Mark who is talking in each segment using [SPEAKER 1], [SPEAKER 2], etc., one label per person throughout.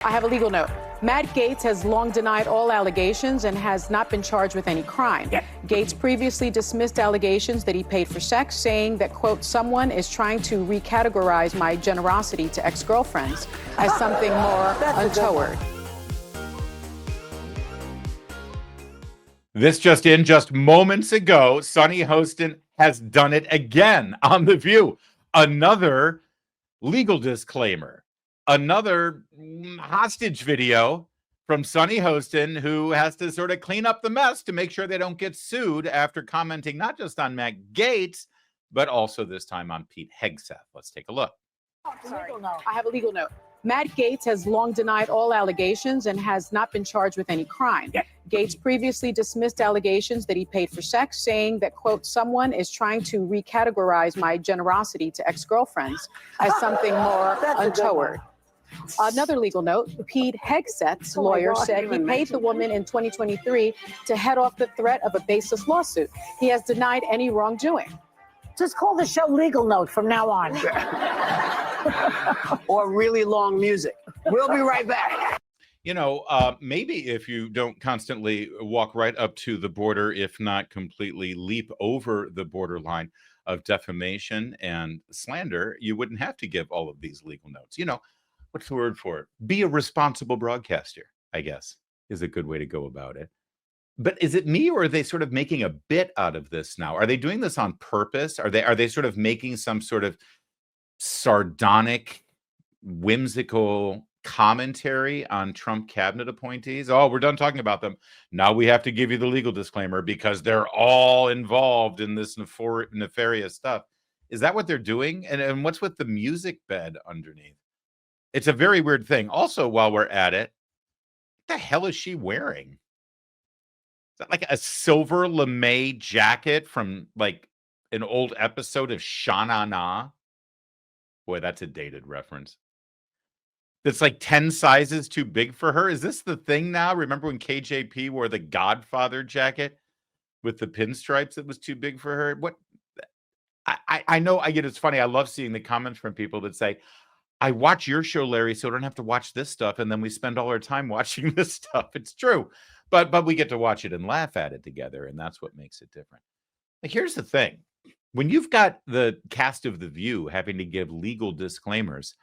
[SPEAKER 1] I have a legal note. Matt Gaetz has long denied all allegations and has not been charged with any crime. Gaetz previously dismissed allegations that he paid for sex, saying that, quote, someone is trying to recategorize my generosity to ex-girlfriends as something more untoward.
[SPEAKER 2] This just in, just moments ago, Sunny Hostin has done it again on The View. Another legal disclaimer. Another hostage video from Sunny Hostin, who has to sort of clean up the mess to make sure they don't get sued after commenting not just on Matt Gaetz, but also this time on Pete Hegseth. Let's take a look.
[SPEAKER 1] Sorry. I have a legal note. Matt Gaetz has long denied all allegations and has not been charged with any crime. Gaetz previously dismissed allegations that he paid for sex, saying that, quote, someone is trying to recategorize my generosity to ex-girlfriends as something more untoward. Another legal note, Pete Hegseth's lawyer said he paid the woman in 2023 to head off the threat of a baseless lawsuit. He has denied any wrongdoing.
[SPEAKER 3] Just call the show Legal Note from now on.
[SPEAKER 4] Or really long music. We'll be right back.
[SPEAKER 2] You know, maybe if you don't constantly walk right up to the border, if not completely leap over the borderline of defamation and slander, you wouldn't have to give all of these legal notes. You know, what's the word for it? Be a responsible broadcaster, I guess, is a good way to go about it. But is it me, or are they sort of making a bit out of this now? Are they doing this on purpose? Are they sort of making some sort of sardonic, whimsical commentary on Trump cabinet appointees? Oh, we're done talking about them. Now we have to give you the legal disclaimer because they're all involved in this nefarious stuff. Is that what they're doing? And what's with the music bed underneath? It's a very weird thing. Also, while we're at it, what the hell is she wearing? Is that like a silver lame jacket from like an old episode of Sha-Na Na? Boy, that's a dated reference. That's like 10 sizes too big for her. Is this the thing now? Remember when KJP wore the Godfather jacket with the pinstripes that was too big for her? What? I know, I get it's funny. I love seeing the comments from people that say, I watch your show, Larry, so I don't have to watch this stuff. And then we spend all our time watching this stuff. It's true. But we get to watch it and laugh at it together. And that's what makes it different. Like, here's the thing. When you've got the cast of The View having to give legal disclaimers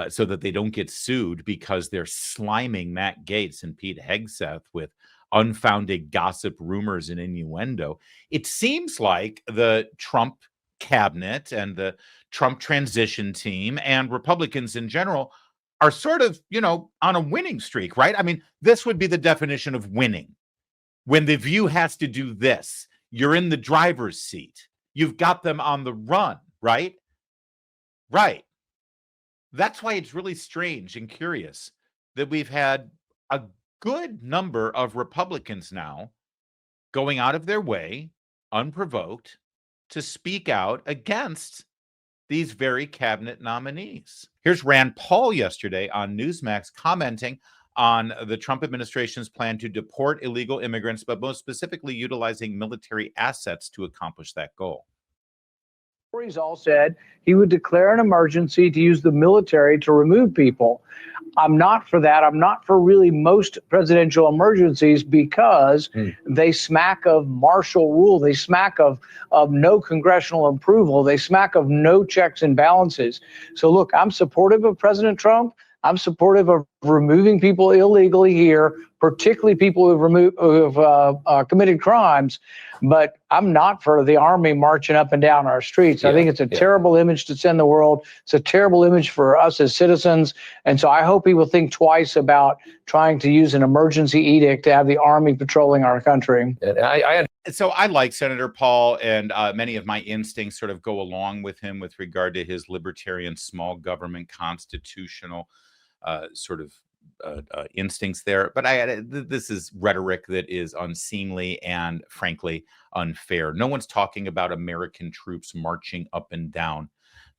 [SPEAKER 2] so that they don't get sued because they're sliming Matt Gaetz and Pete Hegseth with unfounded gossip, rumors, and innuendo, it seems like the Trump cabinet and the Trump transition team and Republicans in general are sort of, you know, on a winning streak, right? I mean, this would be the definition of winning. When The View has to do this, you're in the driver's seat. You've got them on the run, right? Right. That's why it's really strange and curious that we've had a good number of Republicans now going out of their way, unprovoked, to speak out against these very cabinet nominees. Here's Rand Paul yesterday on Newsmax commenting on the Trump administration's plan to deport illegal immigrants, but most specifically utilizing military assets to accomplish that goal.
[SPEAKER 5] He's all said he would declare an emergency to use the military to remove people. I'm not for that. I'm not for really most presidential emergencies because they smack of martial rule. They smack of no congressional approval. They smack of no checks and balances. So, look, I'm supportive of President Trump. I'm supportive of removing people illegally here, particularly people who've committed crimes. But I'm not for the army marching up and down our streets. I think it's a terrible image to send the world. It's a terrible image for us as citizens. And so I hope he will think twice about trying to use an emergency edict to have the army patrolling our country.
[SPEAKER 2] So I like Senator Paul, and many of my instincts sort of go along with him with regard to his libertarian, small government, constitutional instincts there. But this is rhetoric that is unseemly and frankly unfair. No one's talking about American troops marching up and down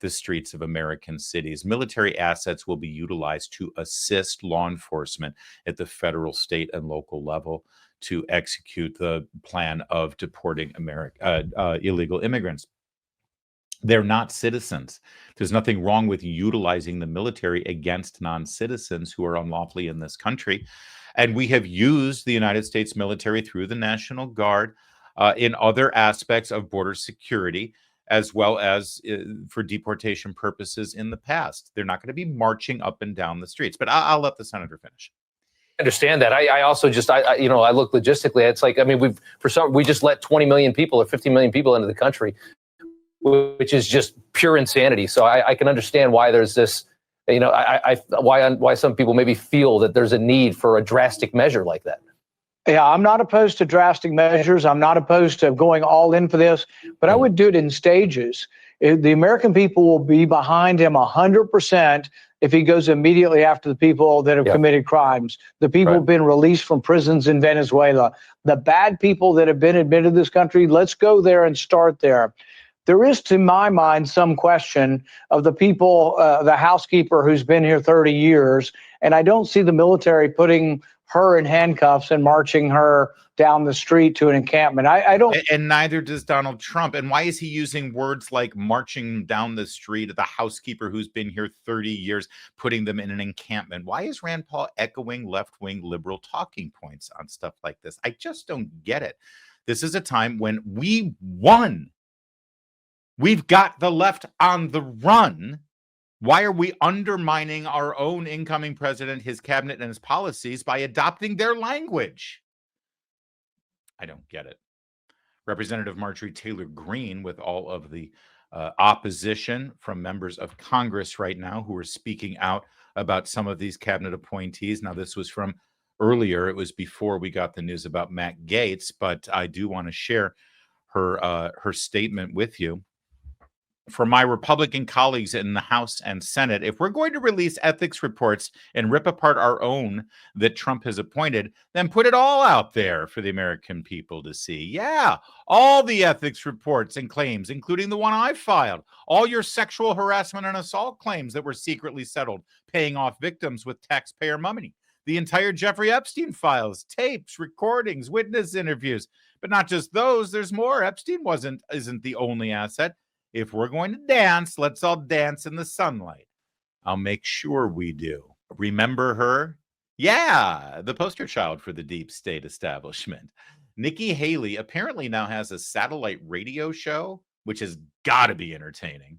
[SPEAKER 2] the streets of American cities. Military assets will be utilized to assist law enforcement at the federal, state, and local level to execute the plan of deporting illegal immigrants. They're not citizens. There's nothing wrong with utilizing the military against non-citizens who are unlawfully in this country. And we have used the United States military through the National Guard in other aspects of border security, as well as for deportation purposes in the past. They're not going to be marching up and down the streets. But I'll let the senator finish.
[SPEAKER 6] Understand that. I also just, I look logistically. It's like, I mean, we just let 20 million people or 15 million people into the country, which is just pure insanity. So I can understand why there's this, why some people maybe feel that there's a need for a drastic measure like that.
[SPEAKER 5] Yeah, I'm not opposed to drastic measures. I'm not opposed to going all in for this, but I would do it in stages. The American people will be behind him 100% if he goes immediately after the people that have committed crimes, the people who've been released from prisons in Venezuela, the bad people that have been admitted to this country. Let's go there and start there. There is, to my mind, some question of the people, the housekeeper who's been here 30 years, and I don't see the military putting her in handcuffs and marching her down the street to an encampment. I don't.
[SPEAKER 2] And neither does Donald Trump. And why is he using words like marching down the street at the housekeeper who's been here 30 years, putting them in an encampment? Why is Rand Paul echoing left-wing liberal talking points on stuff like this? I just don't get it. This is a time when we won. We've got the left on the run. Why are we undermining our own incoming president, his cabinet, and his policies by adopting their language? I don't get it. Representative Marjorie Taylor Greene, with all of the opposition from members of Congress right now who are speaking out about some of these cabinet appointees. Now, this was from earlier. It was before we got the news about Matt Gaetz, but I do want to share her statement with you. For my Republican colleagues in the House and Senate, if we're going to release ethics reports and rip apart our own that Trump has appointed, then put it all out there for the American people to see. Yeah, all the ethics reports and claims, including the one I filed, all your sexual harassment and assault claims that were secretly settled, paying off victims with taxpayer money, the entire Jeffrey Epstein files, tapes, recordings, witness interviews. But not just those, there's more. Epstein isn't the only asset. If we're going to dance, let's all dance in the sunlight. I'll make sure we do. Remember her? Yeah, the poster child for the deep state establishment. Nikki Haley apparently now has a satellite radio show, which has got to be entertaining.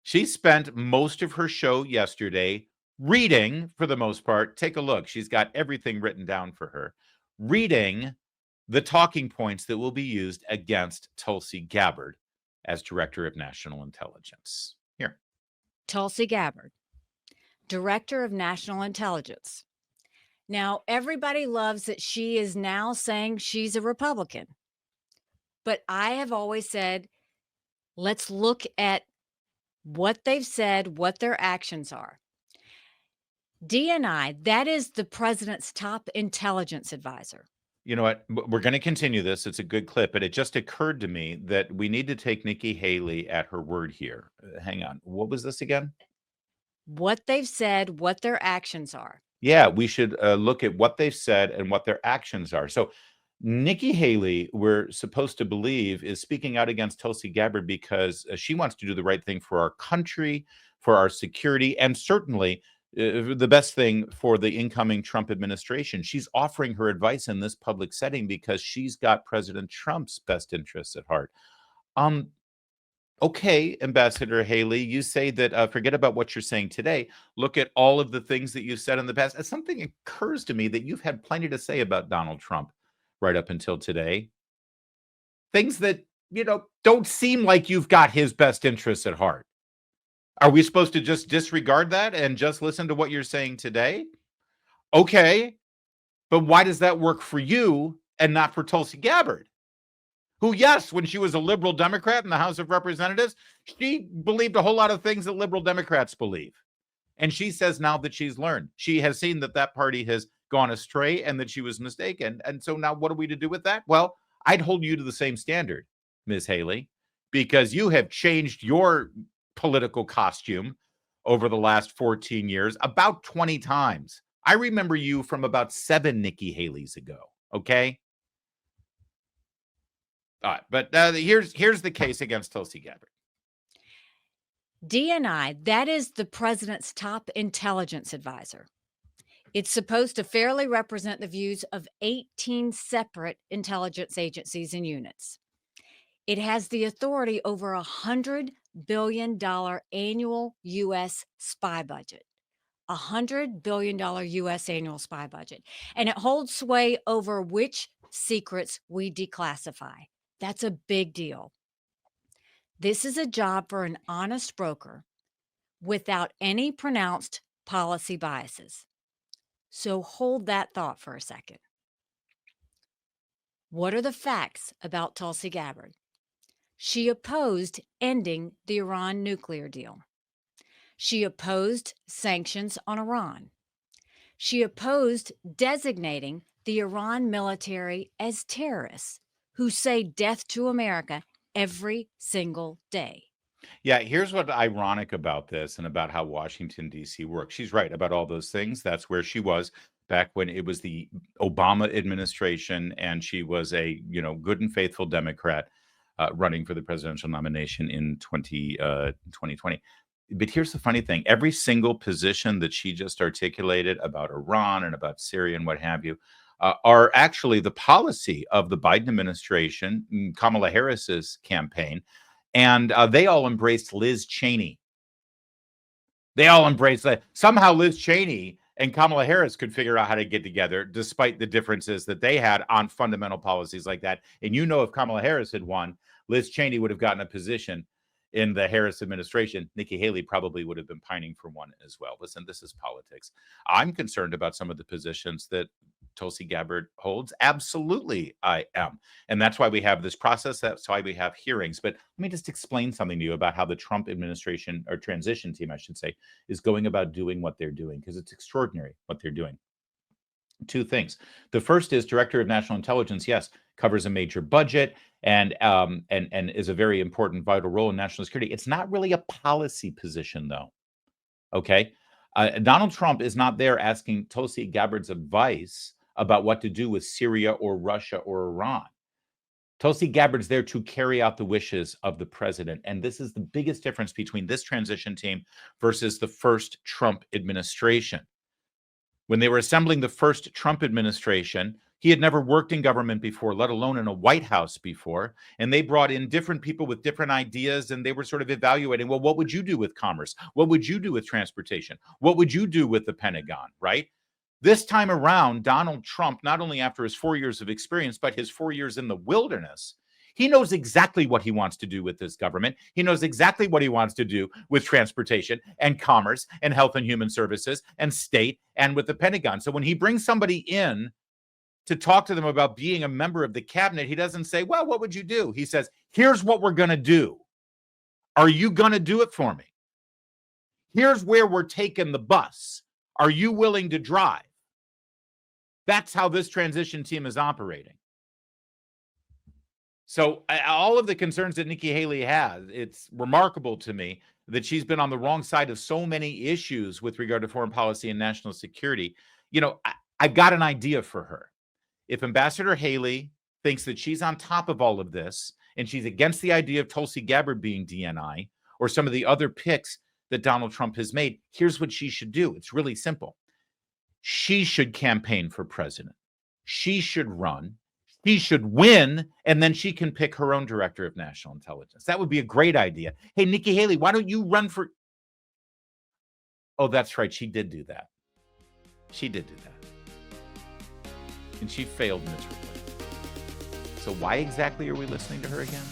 [SPEAKER 2] She spent most of her show yesterday reading, for the most part. Take a look. She's got everything written down for her. Reading the talking points that will be used against Tulsi Gabbard as Director of National Intelligence. Here.
[SPEAKER 7] Tulsi Gabbard, Director of National Intelligence. Now, everybody loves that she is now saying she's a Republican. But I have always said, let's look at what they've said, what their actions are. DNI, that is the president's top intelligence advisor.
[SPEAKER 2] You know what? We're going to continue this. It's a good clip, but it just occurred to me that we need to take Nikki Haley at her word here. Hang on. What was this again?
[SPEAKER 7] What they've said, what their actions are.
[SPEAKER 2] Yeah, we should look at what they've said and what their actions are. So Nikki Haley, we're supposed to believe, is speaking out against Tulsi Gabbard because she wants to do the right thing for our country, for our security, and certainly the best thing for the incoming Trump administration. She's offering her advice in this public setting because she's got President Trump's best interests at heart. Okay, Ambassador Haley, you say that forget about what you're saying today. Look at all of the things that you've said in the past. Something occurs to me that you've had plenty to say about Donald Trump right up until today. Things that, don't seem like you've got his best interests at heart. Are we supposed to just disregard that and just listen to what you're saying today? Okay, but why does that work for you and not for Tulsi Gabbard? Who, yes, when she was a liberal Democrat in the House of Representatives, she believed a whole lot of things that liberal Democrats believe. And she says now that she's learned. She has seen that that party has gone astray and that she was mistaken. And so now what are we to do with that? Well, I'd hold you to the same standard, Ms. Haley, because you have changed your political costume over the last 14 years about 20 times. I remember you from about 7 Nikki Haleys ago, okay? All right, but here's the case against Tulsi Gabbard.
[SPEAKER 7] DNI, that is the president's top intelligence advisor. It's supposed to fairly represent the views of 18 separate intelligence agencies and units. It has the authority over $100 billion annual U.S. spy budget. $100 billion U.S. annual spy budget. And it holds sway over which secrets we declassify. That's a big deal. This is a job for an honest broker without any pronounced policy biases. So hold that thought for a second. What are the facts about Tulsi Gabbard? She opposed ending the Iran nuclear deal. She opposed sanctions on Iran. She opposed designating the Iran military as terrorists who say death to America every single day.
[SPEAKER 2] Yeah, here's what's ironic about this and about how Washington, D.C. works. She's right about all those things. That's where she was back when it was the Obama administration, and she was a good and faithful Democrat running for the presidential nomination in 2020. But here's the funny thing. Every single position that she just articulated about Iran and about Syria and what have you are actually the policy of the Biden administration, Kamala Harris's campaign. And they all embraced Liz Cheney. They all embraced that. Somehow Liz Cheney and Kamala Harris could figure out how to get together despite the differences that they had on fundamental policies like that. And if Kamala Harris had won, Liz Cheney would have gotten a position in the Harris administration. Nikki Haley probably would have been pining for one as well. Listen, this is politics. I'm concerned about some of the positions that Tulsi Gabbard holds. Absolutely, I am. And that's why we have this process. That's why we have hearings. But let me just explain something to you about how the Trump administration, or transition team, I should say, is going about doing what they're doing, because it's extraordinary what they're doing. Two things. The first is Director of National Intelligence, yes, covers a major budget and is a very important, vital role in national security. It's not really a policy position, though. Okay? Donald Trump is not there asking Tulsi Gabbard's advice about what to do with Syria or Russia or Iran. Tulsi Gabbard's there to carry out the wishes of the president. And this is the biggest difference between this transition team versus the first Trump administration. When they were assembling the first Trump administration, he had never worked in government before, let alone in a White House before. And they brought in different people with different ideas, and they were sort of evaluating, well, what would you do with commerce? What would you do with transportation? What would you do with the Pentagon, right? This time around, Donald Trump, not only after his 4 years of experience, but his 4 years in the wilderness, he knows exactly what he wants to do with this government. He knows exactly what he wants to do with transportation and commerce and health and human services and state and with the Pentagon. So when he brings somebody in to talk to them about being a member of the cabinet, he doesn't say, well, what would you do? He says, here's what we're going to do. Are you going to do it for me? Here's where we're taking the bus. Are you willing to drive? That's how this transition team is operating. So all of the concerns that Nikki Haley has, it's remarkable to me that she's been on the wrong side of so many issues with regard to foreign policy and national security. I've got an idea for her. If Ambassador Haley thinks that she's on top of all of this and she's against the idea of Tulsi Gabbard being DNI or some of the other picks that Donald Trump has made, here's what she should do. It's really simple. She should campaign for president. She should run. He should win, and then she can pick her own director of national intelligence. That would be a great idea. Hey, Nikki Haley, why don't you run for... Oh, that's right. She did do that. She did do that. And she failed miserably. So why exactly are we listening to her again?